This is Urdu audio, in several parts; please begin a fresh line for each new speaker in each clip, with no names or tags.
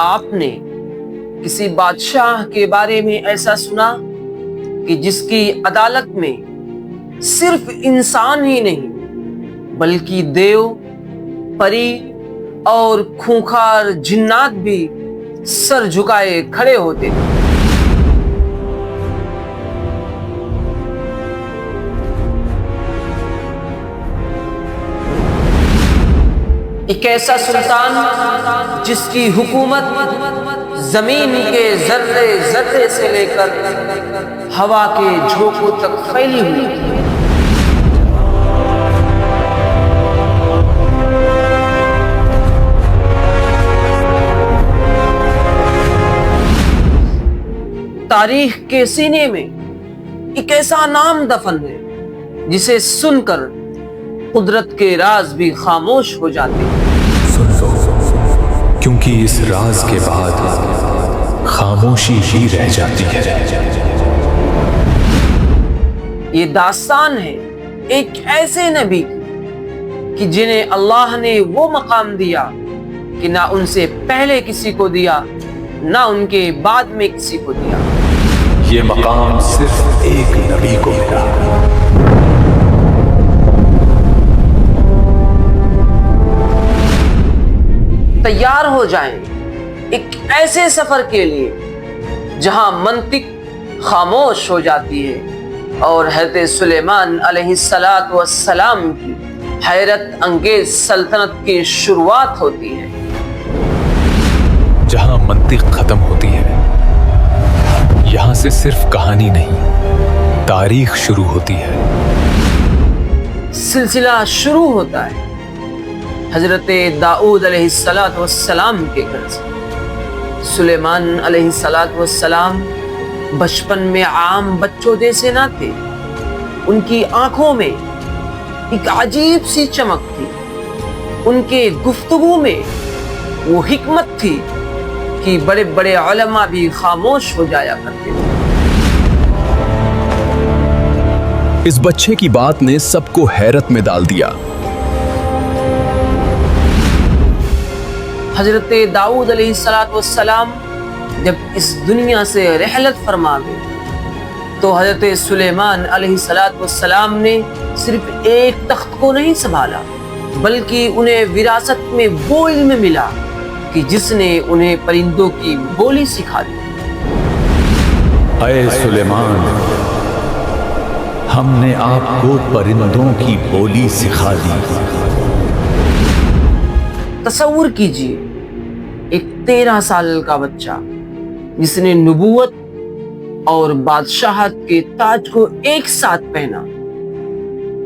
آپ نے کسی بادشاہ کے بارے میں ایسا سنا کہ جس کی عدالت میں صرف انسان ہی نہیں بلکہ دیو، پری اور خونخوار جنات بھی سر جھکائے کھڑے ہوتے تھے؟ ایک ایسا سلطان جس کی حکومت زمین کے ذرے ذرے سے لے کر ہوا کے جھونکوں تک پھیلی ہوئی تھی۔ تاریخ کے سینے میں ایک ایسا نام دفن ہے جسے سن کر قدرت کے راز بھی خاموش ہو جاتے ہیں۔
سن لو، کیونکہ اس راز کے بعد خاموشی ہی رہ جاتی ہے۔
یہ داستان ہے ایک ایسے نبی کی کہ جنہیں اللہ نے وہ مقام دیا کہ نہ ان سے پہلے کسی کو دیا، نہ ان کے بعد میں کسی کو دیا۔
یہ مقام صرف ایک نبی کو ملا۔
تیار ہو جائیں ایک ایسے سفر کے لیے جہاں منطق خاموش ہو جاتی ہے اور حضرت سلیمان علیہ السلام کی حیرت انگیز سلطنت کی شروعات ہوتی ہے۔
جہاں منطق ختم ہوتی ہے، یہاں سے صرف کہانی نہیں، تاریخ شروع ہوتی ہے۔
سلسلہ شروع ہوتا ہے حضرت داؤد علیہ السلام کے گھر سے۔ سلیمان علیہ السلام بچپن میں عام بچوں جیسے نہ تھے۔ ان کی آنکھوں میں ایک عجیب سی چمک تھی، ان کے گفتگو میں وہ حکمت تھی کہ بڑے بڑے علماء بھی خاموش ہو جایا کرتے تھے۔
اس بچے کی بات نے سب کو حیرت میں ڈال دیا۔
حضرت داؤد علیہ السلام جب اس دنیا سے رحلت فرما گئے تو حضرت سلیمان علیہ السلام نے صرف ایک تخت کو نہیں سنبھالا، بلکہ انہیں وراثت میں وہ علم ملا کہ جس نے انہیں پرندوں کی بولی سکھا دی۔
اے سلیمان، ہم نے آپ کو پرندوں کی بولی سکھا دی۔
تصور کیجئے ایک 13 سال کا بچہ جس نے نبوت اور بادشاہت کے تاج کو ایک ساتھ پہنا،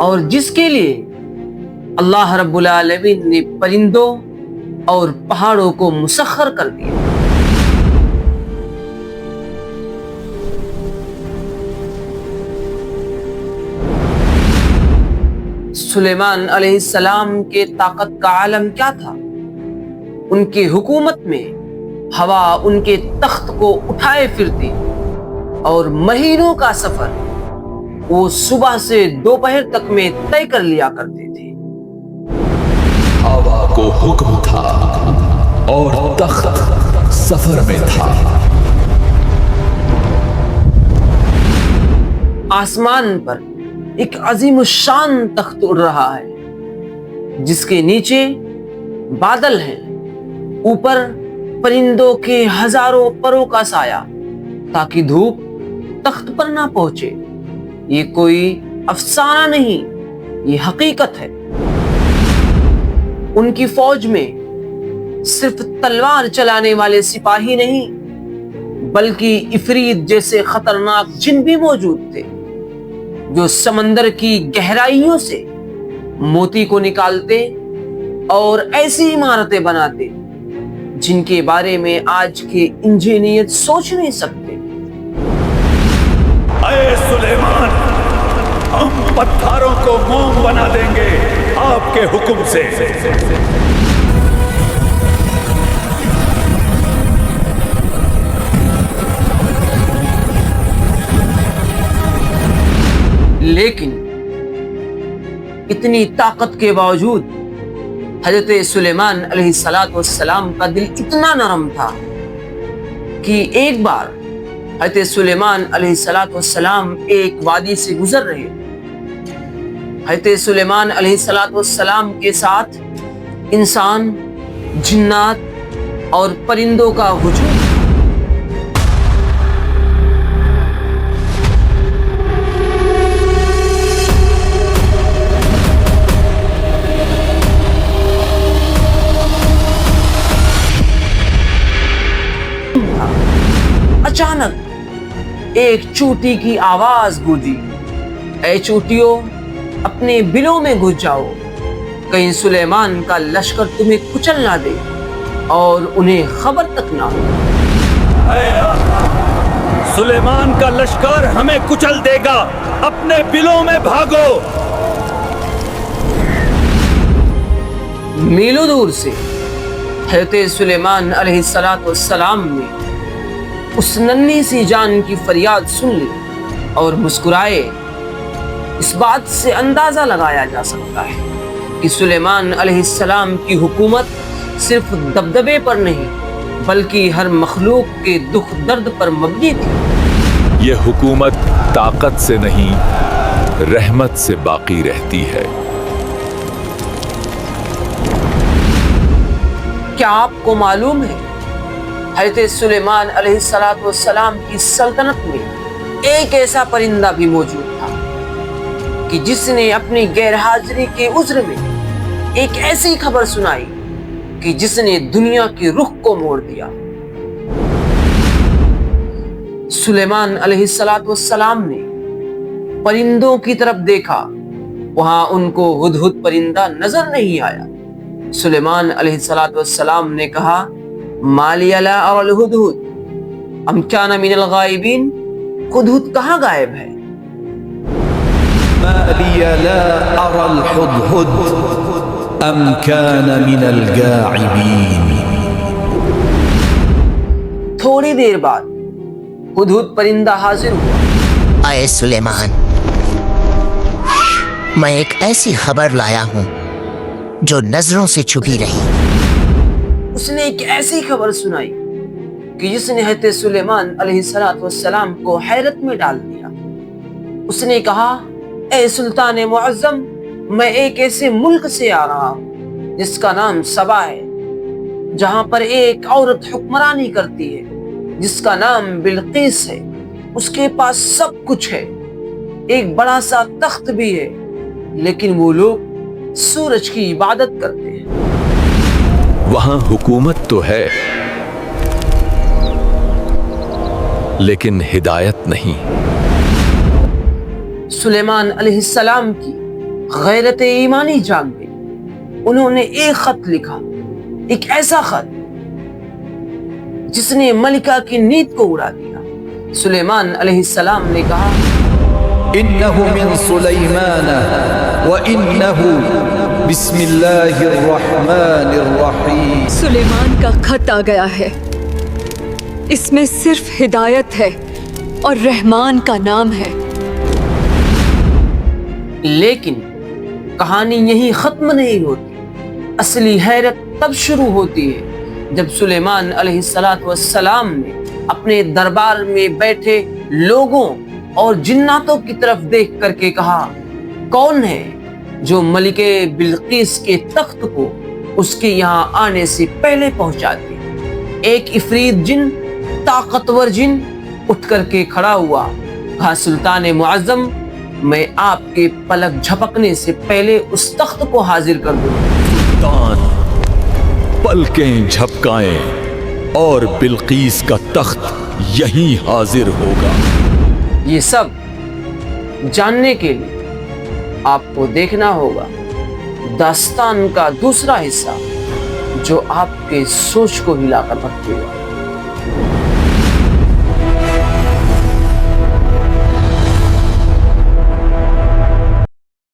اور جس کے لیے اللہ رب العالمین نے پرندوں اور پہاڑوں کو مسخر کر دیا۔ سلیمان علیہ السلام کے طاقت کا عالم کیا تھا؟ ان کی حکومت میں ہوا ان کے تخت کو اٹھائے پھرتی اور مہینوں کا سفر وہ صبح سے دوپہر تک میں طے کر لیا کرتے تھے۔
ہوا کو حکم تھا اور تخت سفر میں تھا۔
آسمان پر ایک عظیم الشان تخت اڑ رہا ہے جس کے نیچے بادل ہیں، اوپر پرندوں کے ہزاروں پروں کا سایہ تاکہ دھوپ تخت پر نہ پہنچے۔ یہ کوئی افسانہ نہیں، یہ حقیقت ہے۔ ان کی فوج میں صرف تلوار چلانے والے سپاہی نہیں بلکہ عفریت جیسے خطرناک جن بھی موجود تھے جو سمندر کی گہرائیوں سے موتی کو نکالتے اور ایسی عمارتیں بناتے جن کے بارے میں آج کے انجینئر سوچ نہیں سکتے۔
اے سلیمان، ہم پتھروں کو موم بنا دیں گے آپ کے حکم سے۔
لیکن اتنی طاقت کے باوجود حضرت سلیمان علیہ السلام کا دل اتنا نرم تھا کہ ایک بار حضرت سلیمان علیہ السلام ایک وادی سے گزر رہے. حضرت سلیمان علیہ السلام کے ساتھ انسان، جنات اور پرندوں کا ہجوم. اچانک ایک چوٹی کی آواز گونجی، اے چوٹیوں اپنے بلوں میں گھس جاؤ، کہیں سلیمان کا لشکر تمہیں کچل نہ دے اور انہیں خبر تک نہ ہو.
سلیمان کا لشکر ہمیں کچل دے گا، اپنے بلوں میں بھاگو.
میلوں دور سے حضرت سلیمان علیہ السلام نے اس ننھی سی جان کی فریاد سن لی اور مسکرائے. اس بات سے اندازہ لگایا جا سکتا ہے کہ سلیمان علیہ السلام کی حکومت صرف دبدبے پر نہیں بلکہ ہر مخلوق کے دکھ درد پر مبنی تھی.
یہ حکومت طاقت سے نہیں، رحمت سے باقی رہتی ہے.
کیا آپ کو معلوم ہے حضرت سلیمان علیہ السلام کی سلطنت میں ایک ایسا پرندہ بھی موجود تھا کہ جس نے اپنی غیر حاضری کے عذر میں ایک ایسی خبر سنائی کہ جس نے دنیا کے رخ کو موڑ دیا. سلیمان علیہ السلام نے پرندوں کی طرف دیکھا، وہاں ان کو ہدہد پرندہ نظر نہیں آیا. سلیمان علیہ السلام نے کہا، ما لی لا اری الہدہد ام کان من الغائبین، ہدہد کہاں غائب ہے؟
ما لی لا اری الہدہد ام کان من الغائبین.
تھوڑی دیر بعد ہدہد پرندہ حاضر ہوا.
اے سلیمان، میں ایک ایسی خبر لایا ہوں جو نظروں سے چھپی رہی.
اس نے ایک ایسی خبر سنائی کہ جس نے حضرت سلیمان علیہ السلام کو حیرت میں ڈال دیا. اس نے کہا، اے سلطان معظم، میں ایک ایسے ملک سے آ رہا ہوں جس کا نام سبا ہے، جہاں پر ایک عورت حکمرانی کرتی ہے جس کا نام بلقیس ہے. اس کے پاس سب کچھ ہے، ایک بڑا سا تخت بھی ہے، لیکن وہ لوگ سورج کی عبادت کرتے ہیں.
وہاں حکومت تو ہے لیکن ہدایت نہیں.
سلیمان علیہ السلام کی غیرت ایمانی جاگ گئی. انہوں نے ایک خط لکھا، ایک ایسا خط جس نے ملکہ کی نیند کو اڑا دیا. سلیمان علیہ السلام نے کہا،
انه من سلیمان وانه بسم اللہ الرحمن الرحیم.
سلیمان کا خط آ گیا ہے، اس میں صرف ہدایت ہے اور رحمان کا نام ہے.
لیکن کہانی یہی ختم نہیں ہوتی. اصلی حیرت تب شروع ہوتی ہے جب سلیمان علیہ السلام نے اپنے دربار میں بیٹھے لوگوں اور جناتوں کی طرف دیکھ کر کے کہا، کون ہے جو ملکہ بلقیس کے تخت کو اس کے یہاں آنے سے پہلے پہنچا دے؟ ایک عفریت جن، طاقتور جن اٹھ کر کے کھڑا ہوا، کہا، سلطان معظم، میں آپ کے پلک جھپکنے سے پہلے اس تخت کو حاضر کر دوں.
سلطان پلکیں جھپکائیں اور بلقیس کا تخت یہیں حاضر ہوگا.
یہ سب جاننے کے لیے آپ کو دیکھنا ہوگا داستان کا دوسرا حصہ جو آپ کے سوچ کو ہلا کر رکھ دے گا.